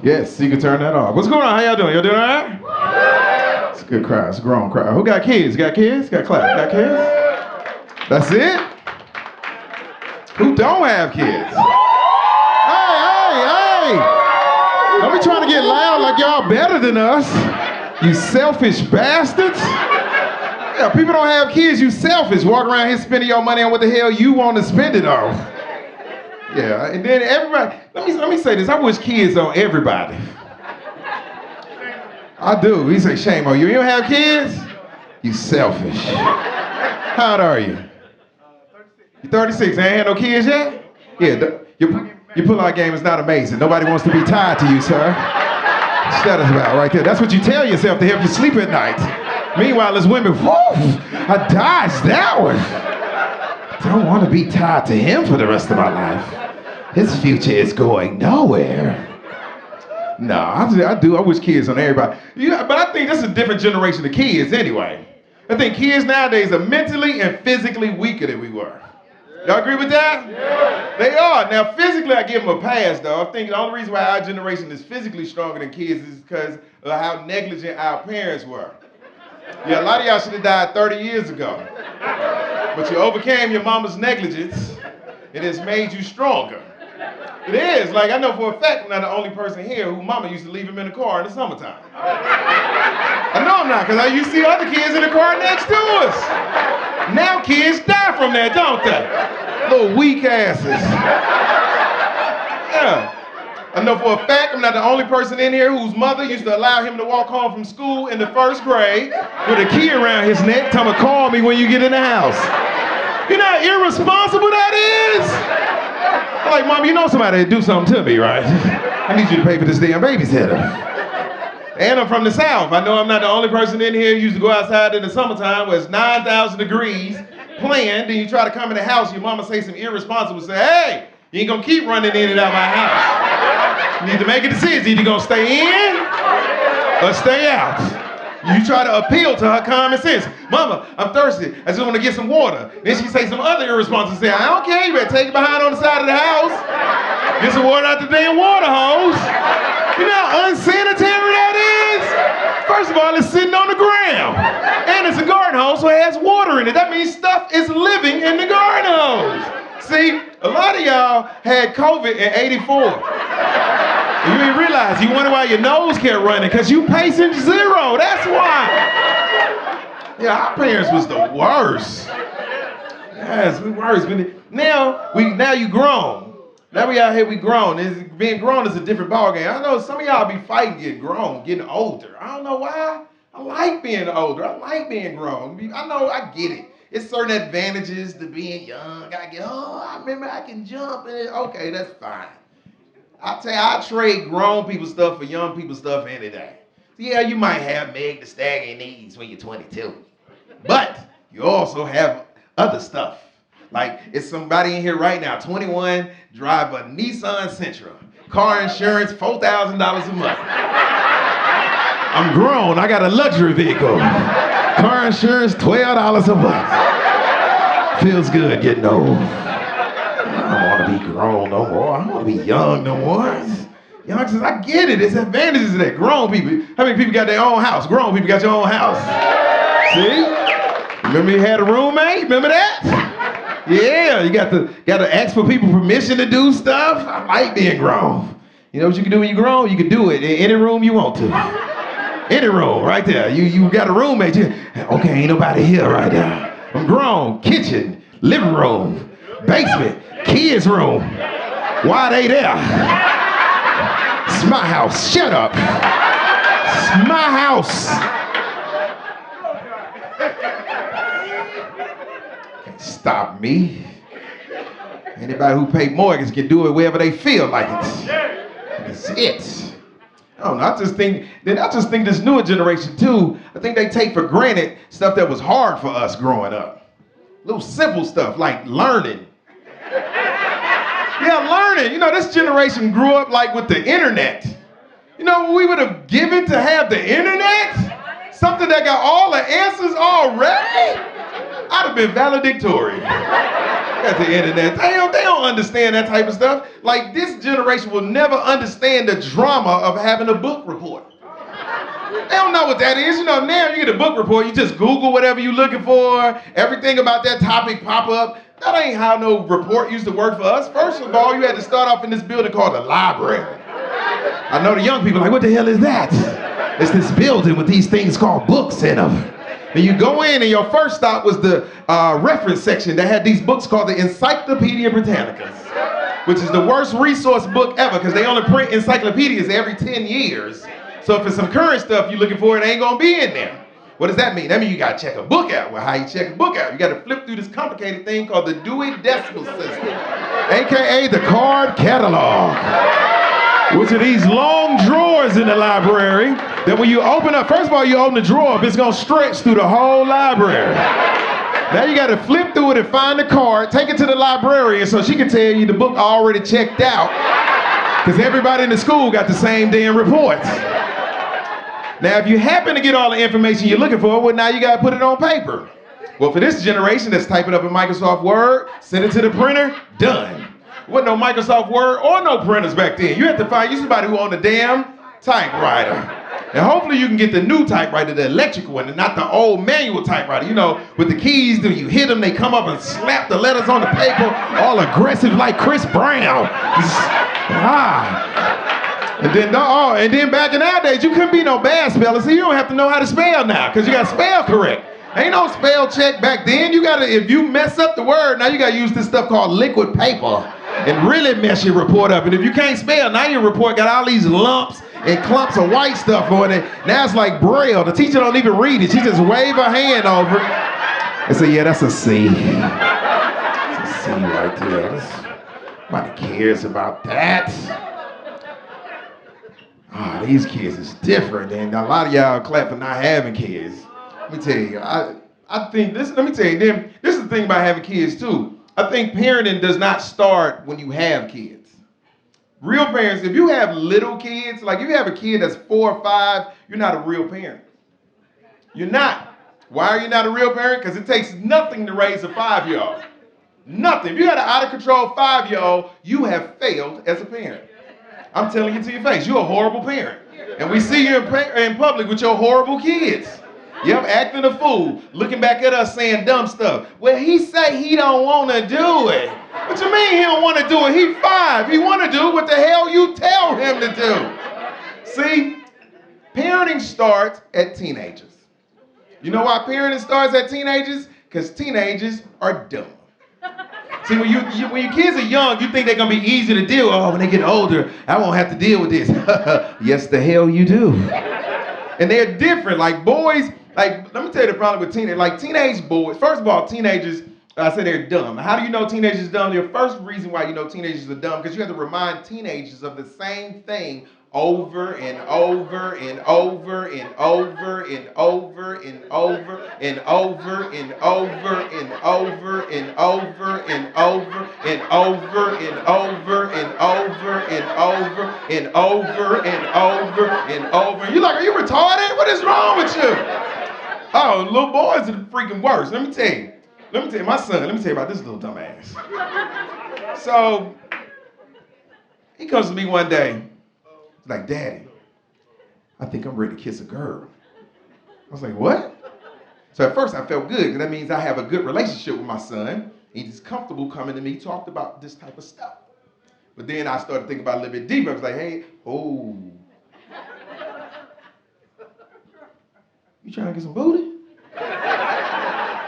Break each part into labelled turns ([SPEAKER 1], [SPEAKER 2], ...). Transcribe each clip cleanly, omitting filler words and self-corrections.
[SPEAKER 1] Yes, you can turn that off. What's going on? How y'all doing? Y'all doing all right? It's a good crowd. It's a grown crowd. Who got kids? Got kids? Got clap. Got kids? That's it? Who don't have kids? Hey! Don't be trying to get loud like y'all better than us. You selfish bastards. Yeah, people don't have kids. You selfish. Walk around here spending your money on what the hell you want to spend it on. Yeah, and then everybody, let me say this, I wish kids on everybody. I do. We say shame on you. You don't have kids? You selfish. How old are you? 36. You're 36, ain't had no kids yet? Yeah, your pull-out game is not amazing. Nobody wants to be tied to you, sir. Shut us about right there. That's what you tell yourself to help you sleep at night. Meanwhile, as women, whoo, I dodged that one. I don't want to be tied to him for the rest of my life. His future is going nowhere. No, I do. I wish kids on everybody. But I think this is a different generation of kids anyway. I think kids nowadays are mentally and physically weaker than we were. Y'all agree with that? Yeah. They are. Now, physically, I give them a pass, though. I think the only reason why our generation is physically stronger than kids is because of how negligent our parents were. Yeah, a lot of y'all should have died 30 years ago. But you overcame your mama's negligence, and it's made you stronger. It is. Like, I know for a fact I'm not the only person here who mama used to leave him in the car in the summertime. I know I'm not, because you see other kids in the car next to us. Now kids die from that, don't they? Little weak asses. Yeah. I know for a fact I'm not the only person in here whose mother used to allow him to walk home from school in the first grade with a key around his neck, telling him, call me when you get in the house. You know how irresponsible that is? I'm like, Mom, you know somebody to do something to me, right? I need you to pay for this damn babysitter. And I'm from the South. I know I'm not the only person in here who used to go outside in the summertime where it's 9,000 degrees playing, then you try to come in the house, your mama say some irresponsible, say, hey, you ain't gonna keep running in and out my house. You need to make a decision. Either gonna stay in or stay out. You try to appeal to her common sense. Mama, I'm thirsty. I just want to get some water. Then she say some other irresponsible say, I don't care. You better take it behind on the side of the house. Get some water out the damn water hose. You know how unsanitary that is? First of all, it's sitting on the ground. And it's a garden hose, so it has water in it. That means stuff is living in the garden hose. See, a lot of y'all had COVID in '84. You didn't realize, you wonder why your nose kept running, because you pacing zero, that's why. Yeah, our parents was the worst. Yes, we worse. Now you grown. Now we out here, we grown. Being grown is a different ballgame. I know some of y'all be fighting getting grown, getting older. I don't know why. I like being older. I like being grown. I know, I get it. It's certain advantages to being young. I remember I can jump. Okay, that's fine. I tell you, I trade grown people stuff for young people stuff any day. Yeah, you might have Meg the Stallion needs when you're 22. But you also have other stuff. Like, it's somebody in here right now, 21, drive a Nissan Sentra. Car insurance, $4,000 a month. I'm grown, I got a luxury vehicle. Car insurance, $12 a month. Feels good getting old. I don't want to be grown no more. I don't want to be young no more. Youngsters, I get it. It's advantages of that. Grown people. How many people got their own house? Grown people got your own house. See? Remember you had a roommate? Remember that? Yeah, you got to ask for people permission to do stuff. I like being grown. You know what you can do when you're grown? You can do it in any room you want to. Any room, right there. You got a roommate. Okay, ain't nobody here right now. I'm grown. Kitchen, living room, basement, kids' room. Why they there? It's my house. Shut up. It's my house. Can't stop me. Anybody who pay mortgage can do it wherever they feel like it. That's it. I don't know. I just think this newer generation too, I think they take for granted stuff that was hard for us growing up. Little simple stuff like learning. Yeah, learning. You know, this generation grew up like with the internet. You know what we would have given to have the internet? person that got all the answers already, I'd have been valedictorian at the end of that. They don't understand that type of stuff. Like, this generation will never understand the drama of having a book report. They don't know what that is. You know, now you get a book report, you just Google whatever you're looking for, everything about that topic pop up. That ain't how no report used to work for us. First of all, you had to start off in this building called the library. I know the young people are like, what the hell is that? It's this building with these things called books in them. And you go in and your first stop was the reference section that had these books called the Encyclopedia Britannica, which is the worst resource book ever because they only print encyclopedias every 10 years. So if it's some current stuff you're looking for, it ain't gonna be in there. What does that mean? That means you gotta check a book out. Well, how you check a book out? You gotta flip through this complicated thing called the Dewey Decimal System, AKA the card catalog, which are these long drawers in the library that when you open up, first of all, you open the drawer up, it's gonna stretch through the whole library. Now you gotta flip through it and find the card, take it to the librarian so she can tell you the book already checked out, because everybody in the school got the same damn reports. Now, if you happen to get all the information you're looking for, well, now you gotta put it on paper. Well, for this generation that's typing up in Microsoft Word, send it to the printer, done. Wasn't no Microsoft Word or no printers back then. You had to find you somebody who owned a damn typewriter. And hopefully you can get the new typewriter, the electric one, and not the old manual typewriter. You know, with the keys, when you hit them, they come up and slap the letters on the paper, all aggressive like Chris Brown. And then back in our days, you couldn't be no bad speller, so you don't have to know how to spell now, because you got to spell correct. Ain't no spell check back then. You gotta, if you mess up the word, now you gotta use this stuff called liquid paper and really mess your report up. And if you can't spell, now your report got all these lumps and clumps of white stuff on it. Now it's like Braille. The teacher don't even read it. She just wave her hand over it and say, yeah, that's a C. That's a C right there. Nobody cares about that. These kids is different, and a lot of y'all clap for not having kids. Let me tell you, I think this, let me tell you, then, this is the thing about having kids too. I think parenting does not start when you have kids. Real parents, if you have little kids, like if you have a kid that's 4 or 5, you're not a real parent. You're not. Why are you not a real parent? Because it takes nothing to raise a 5-year-old. Nothing. If you got an out-of-control 5-year-old, you have failed as a parent. I'm telling you to your face, you're a horrible parent. And we see you in public with your horrible kids. Yep, acting a fool, looking back at us saying dumb stuff. Well, he say he don't want to do it. What you mean he don't want to do it? He 5. He want to do what the hell you tell him to do. See, parenting starts at teenagers. You know why parenting starts at teenagers? Because teenagers are dumb. See, when your kids are young, you think they're going to be easy to deal with. Oh, when they get older, I won't have to deal with this. Yes, the hell you do. And they're different. Like boys, like, let me tell you the problem with teenagers. Like teenage boys, first of all, teenagers, I say they're dumb. How do you know teenagers are dumb? The first reason why you know teenagers are dumb, because you have to remind teenagers of the same thing over and over and over and over and over and over and over and over and over and over and over and over and over and over and over and over and over and over. You're like, are you retarded? What is wrong with you? Oh, little boys are the freaking worst. Let me tell you, my son, let me tell you about this little dumbass. So, he comes to me one day. Like, Daddy, I think I'm ready to kiss a girl. I was like, what? So at first I felt good, because that means I have a good relationship with my son. He's comfortable coming to me, talked about this type of stuff. But then I started thinking about it a little bit deeper. I was like, hey, you trying to get some booty?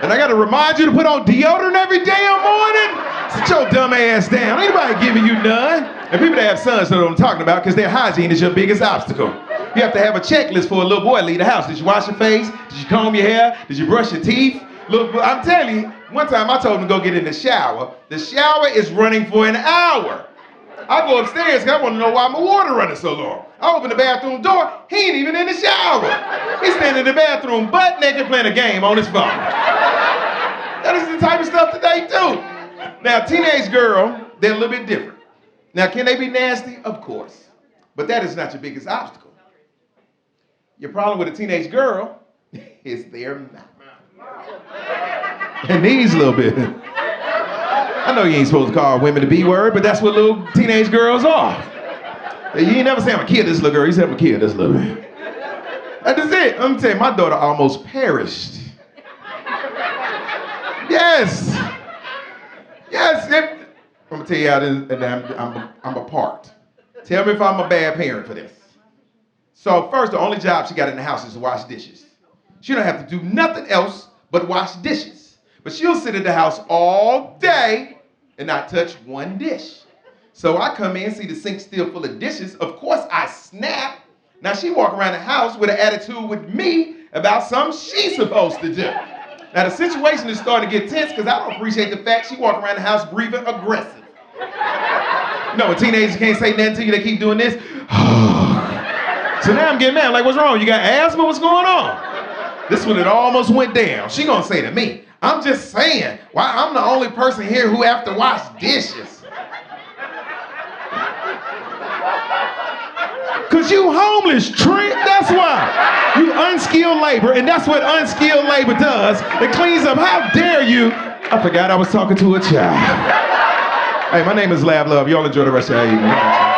[SPEAKER 1] And I got to remind you to put on deodorant every damn morning? Sit your dumb ass down. Ain't nobody giving you none. And people that have sons know what I'm talking about, because their hygiene is your biggest obstacle. You have to have a checklist for a little boy to leave the house. Did you wash your face? Did you comb your hair? Did you brush your teeth? Look, I'm telling you, one time I told him to go get in the shower. The shower is running for an hour. I go upstairs because I want to know why my water running so long. I open the bathroom door, he ain't even in the shower. He's standing in the bathroom butt naked playing a game on his phone. That is the type of stuff that they do. Now, teenage girl, they're a little bit different. Now, can they be nasty? Of course. But that is not your biggest obstacle. Your problem with a teenage girl is their mouth. And these little bit. I know you ain't supposed to call women the B word, but that's what little teenage girls are. You ain't never say I'm gonna kill this little girl, you say I'm gonna kill this little bit. That is it. I'm telling you, my daughter almost perished. Yes. Yes. I'm gonna tell you how this, and I'm apart. Tell me if I'm a bad parent for this. So first, the only job she got in the house is to wash dishes. She don't have to do nothing else but wash dishes. But she'll sit at the house all day and not touch one dish. So I come in, see the sink still full of dishes. Of course, I snap. Now she walk around the house with an attitude with me about something she's supposed to do. Now the situation is starting to get tense because I don't appreciate the fact she walk around the house breathing aggressive. You know, when teenagers can't say nothing to you, they keep doing this. So now I'm getting mad. Like, what's wrong? You got asthma? What's going on? This one, it almost went down. She gonna say to me, I'm just saying, why I'm the only person here who have to wash dishes. Cause you homeless, Trent, that's why. You unskilled labor, and that's what unskilled labor does. It cleans up, how dare you? I forgot I was talking to a child. Hey, my name is Lav Luv. Y'all enjoy the rest of your evening.